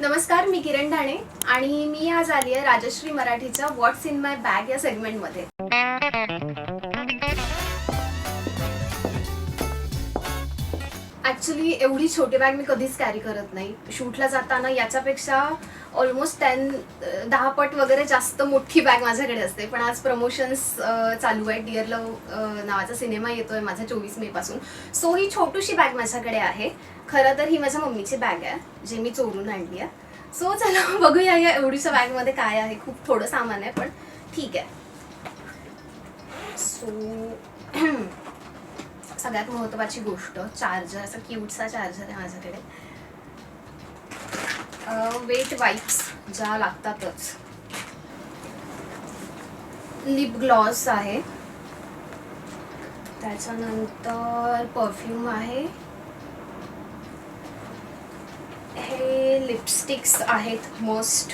नमस्कार, मी किरण ढाणे आणि मी आज आली आहे राजश्री मराठीच्या व्हॉट्स इन माय बॅग या सेगमेंटमध्ये. ॲक्च्युली एवढी छोटी बॅग मी कधीच कॅरी करत नाही. शूटला जाताना याच्यापेक्षा ऑलमोस्ट 10 पट वगैरे जास्त मोठी बॅग माझ्याकडे असते. पण आज प्रमोशन्स चालू आहे. डिअर लव नावाचा सिनेमा येतोय माझा 24 मे पासून. सो ही छोटीशी बॅग माझ्याकडे आहे. खरं तर ही माझ्या मम्मीची बॅग आहे, जी मी चोरून आणली आहे. सो चला बघूया या एवढीशा बॅगमध्ये काय आहे. खूप थोडं सामान आहे, पण ठीक आहे. सो सगळ्यात महत्त्वाची गोष्ट चार्जर. असा क्यूटसा चार्जर आहे माझ्याकडे. वेट वाईप्स ज्या लागतातच. लिप ग्लॉस आहे. त्याच्यानंतर परफ्यूम आहे. हे लिपस्टिक्स आहेत, मस्ट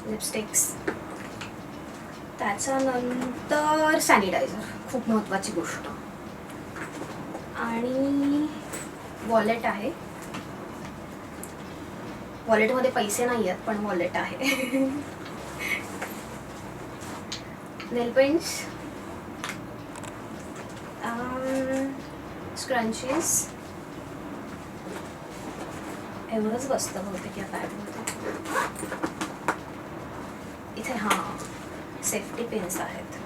लिपस्टिक्स. त्याच्यानंतर सॅनिटायझर, खूप महत्त्वाची गोष्ट. आणि वॉलेट आहे. वॉलेटमध्ये पैसे नाही आहेत, पण वॉलेट आहे. नेल पेंट्स, स्क्रंचीज, एवढंच बसतं बहुतेक या बॅगमध्ये. इथे सेफ्टी पिन्स आहेत.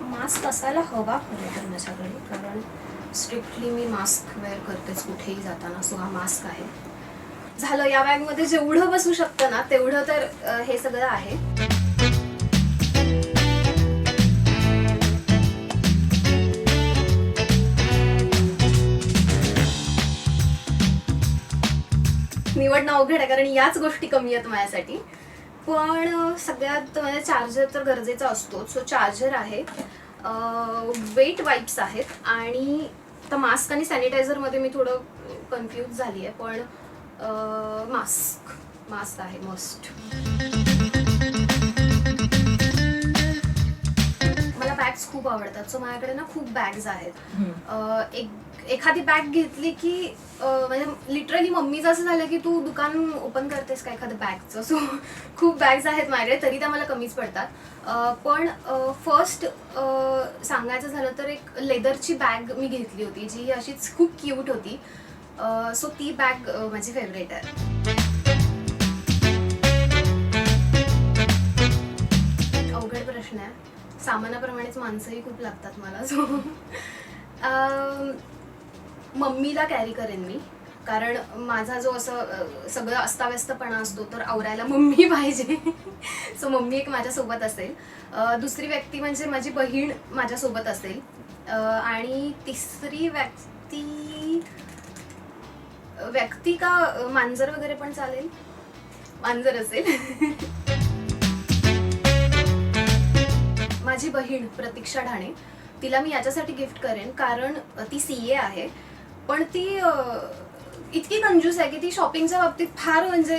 मास्क असायला हवा खरं तर माझ्याकडे, कारण स्ट्रिक्टली मी मास्क वेअर करतेच कुठेही जाताना. सो हा मास्क आहे. झालं, या बॅगमध्ये जेवढं बसू शकतं ना तेवढं तर हे सगळं आहे. निवडणं अवघड आहे, कारण याच गोष्टी कमी आहेत माझ्यासाठी. पण सगळ्यात म्हणजे चार्जर तर गरजेचा असतो. सो चार्जर आहे. वेट वाईप्स आहेत. आणि आता मास्क आणि सॅनिटायझरमध्ये मी थोडं कन्फ्यूज झाली आहे, पण मास्क आहे मस्ट. मला बॅग्स खूप आवडतात. सो माझ्याकडे ना खूप बॅग्स आहेत. एखादी बॅग घेतली की म्हणजे लिटरली मम्मीचं असं झालं की तू दुकान ओपन करतेस का एखादं बॅगचं. सो खूप बॅग्स आहेत माझ्याकडे, तरी त्या मला कमीच पडतात. पण फर्स्ट सांगायचं झालं तर एक लेदरची बॅग मी घेतली होती, जी अशीच खूप क्यूट होती. सो ती बॅग माझी फेवरेट आहे. अवघड प्रश्न आहे. सामानाप्रमाणेच माणसंही खूप लागतात मला. सो मम्मीला कॅरी करेन मी, कारण माझा जो असं सगळं अस्ताव्यस्तपणा असतो तर आवरायला मम्मी पाहिजे. सो मम्मी एक माझ्यासोबत असेल. दुसरी व्यक्ती म्हणजे माझी बहीण माझ्यासोबत असेल. आणि तिसरी व्यक्ती का मांजर वगैरे पण चालेल. मांजर असेल. माझी बहीण प्रतीक्षा ढाणे, तिला मी याच्यासाठी गिफ्ट करेन कारण ती CA आहे. पण ती इतकी कंजूस आहे की ती शॉपिंगच्या बाबतीत फार, म्हणजे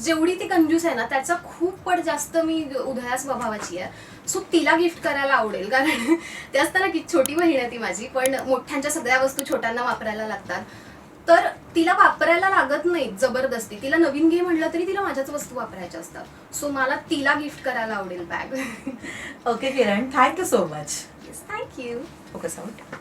जेवढी ती कंजूस आहे ना त्याचा खूप पट जास्त मी उदयास स्वभावाची आहे. सो तिला गिफ्ट करायला आवडेल, कारण ते असताना की छोटी बहीण आहे ती माझी, पण मोठ्यांच्या सगळ्या वस्तू छोट्यांना वापरायला लागतात. तर तिला वापरायला लागत नाही जबरदस्ती. तिला नवीन घे म्हटलं तरी तिला माझ्याच वस्तू वापरायच्या असतात. सो मला तिला गिफ्ट करायला आवडेल bag. Okay Kiran, thank you so much. Thank you. Focus out.